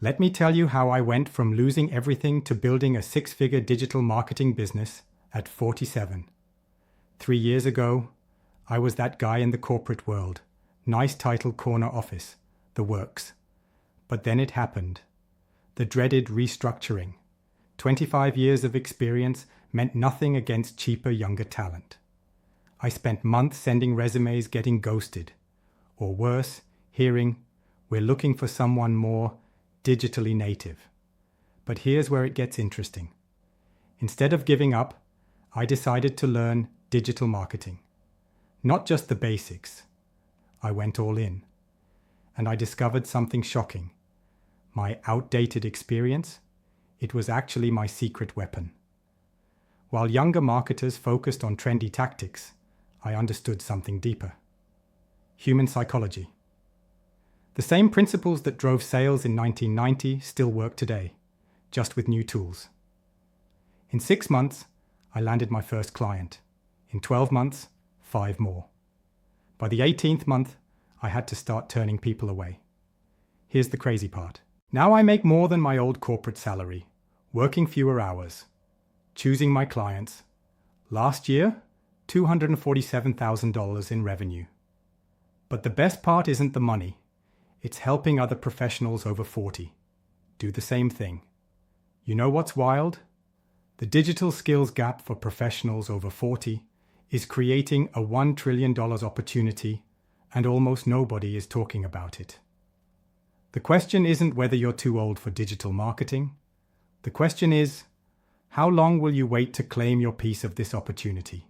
Let me tell you how I went from losing everything to building a six-figure digital marketing business at 47. 3 years ago, I was that guy in the corporate world. Nice title, corner office, the works. But then it happened. The dreaded restructuring. 25 years of experience meant nothing against cheaper, younger talent. I spent months sending resumes getting ghosted. Or worse, hearing, we're looking for someone more digitally native. But here's where it gets interesting. Instead of giving up, I decided to learn digital marketing. Not just the basics. I went all in. And I discovered something shocking. My outdated experience, it was actually my secret weapon. While younger marketers focused on trendy tactics, I understood something deeper. Human psychology. The same principles that drove sales in 1990 still work today, just with new tools. In 6 months, I landed my first client. In 12 months, 5 more. By the 18th month, I had to start turning people away. Here's the crazy part. Now I make more than my old corporate salary, working fewer hours, choosing my clients. Last year, $247,000 in revenue. But the best part isn't the money. It's helping other professionals over 40 do the same thing. You know what's wild? The digital skills gap for professionals over 40 is creating a $1 trillion opportunity, and almost nobody is talking about it. The question isn't whether you're too old for digital marketing. The question is, how long will you wait to claim your piece of this opportunity?